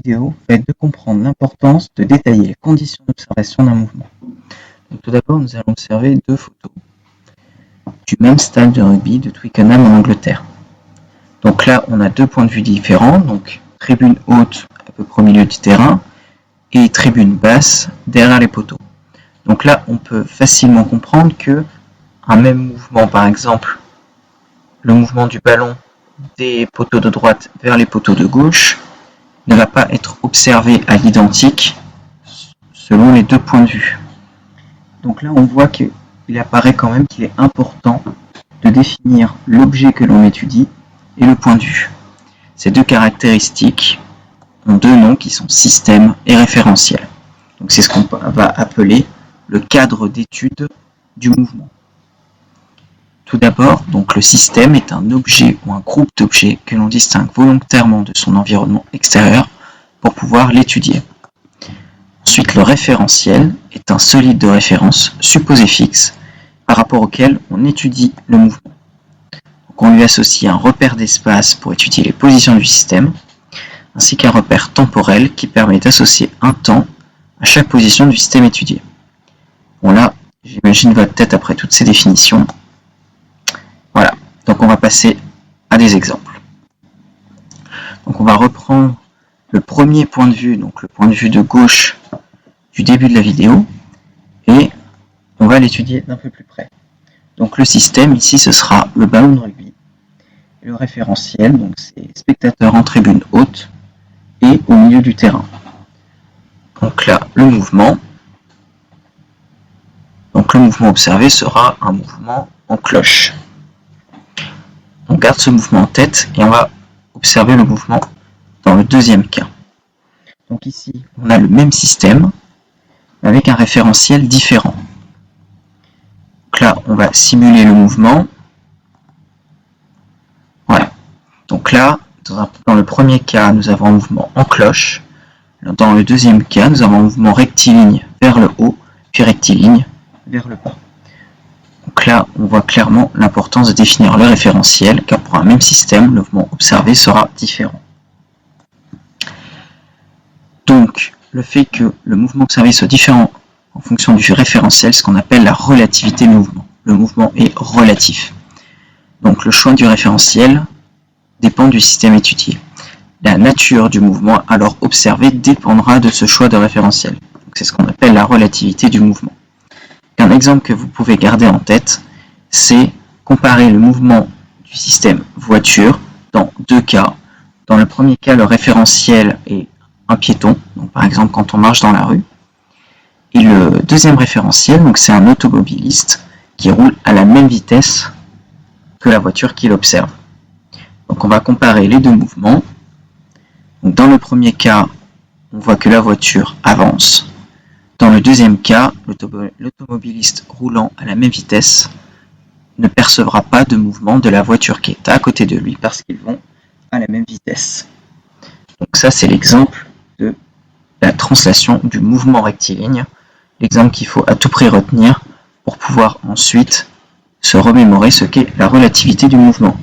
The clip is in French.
vidéo va être de comprendre l'importance de détailler les conditions d'observation d'un mouvement. Donc, tout d'abord, nous allons observer deux photos du même stade de rugby de Twickenham en Angleterre. Donc là, on a deux points de vue différents, donc tribune haute à peu près au milieu du terrain et tribune basse derrière les poteaux. Donc là, on peut facilement comprendre que un même mouvement, par exemple, le mouvement du ballon des poteaux de droite vers les poteaux de gauche, ne va pas être observé à l'identique selon les deux points de vue. Donc là, on voit qu'il apparaît quand même qu'il est important de définir l'objet que l'on étudie et le point de vue. Ces deux caractéristiques ont deux noms qui sont système et référentiel. Donc c'est ce qu'on va appeler le cadre d'étude du mouvement. Tout d'abord, donc le système est un objet ou un groupe d'objets que l'on distingue volontairement de son environnement extérieur pour pouvoir l'étudier. Ensuite, le référentiel est un solide de référence supposé fixe par rapport auquel on étudie le mouvement. Donc, on lui associe un repère d'espace pour étudier les positions du système, ainsi qu'un repère temporel qui permet d'associer un temps à chaque position du système étudié. Bon là, j'imagine votre tête après toutes ces définitions. Voilà, donc on va passer à des exemples. Donc on va reprendre le premier point de vue, donc le point de vue de gauche du début de la vidéo, et on va l'étudier d'un peu plus près. Donc le système ici ce sera le ballon de rugby. Et le référentiel, donc c'est spectateurs en tribune haute et au milieu du terrain. Donc là, le mouvement. Donc le mouvement observé sera un mouvement en cloche. On garde ce mouvement en tête et on va observer le mouvement dans le deuxième cas. Donc ici, on a le même système avec un référentiel différent. Donc là, on va simuler le mouvement. Voilà. Donc là, dans le premier cas, nous avons un mouvement en cloche. Dans le deuxième cas, nous avons un mouvement rectiligne vers le haut, puis rectiligne vers le bas. Donc là, on voit clairement l'importance de définir le référentiel, car pour un même système, le mouvement observé sera différent. Donc, le fait que le mouvement observé soit différent en fonction du référentiel, c'est ce qu'on appelle la relativité du mouvement. Le mouvement est relatif. Donc, le choix du référentiel dépend du système étudié. La nature du mouvement alors observé dépendra de ce choix de référentiel. C'est ce qu'on appelle la relativité du mouvement. Un exemple que vous pouvez garder en tête, c'est comparer le mouvement du système voiture dans deux cas. Dans le premier cas, le référentiel est un piéton, donc par exemple quand on marche dans la rue. Et le deuxième référentiel, donc c'est un automobiliste qui roule à la même vitesse que la voiture qu'il observe. Donc on va comparer les deux mouvements. Donc dans le premier cas, on voit que la voiture avance. Dans le deuxième cas, l'automobiliste roulant à la même vitesse ne percevra pas de mouvement de la voiture qui est à côté de lui parce qu'ils vont à la même vitesse. Donc ça, c'est l'exemple de la translation du mouvement rectiligne, l'exemple qu'il faut à tout prix retenir pour pouvoir ensuite se remémorer ce qu'est la relativité du mouvement.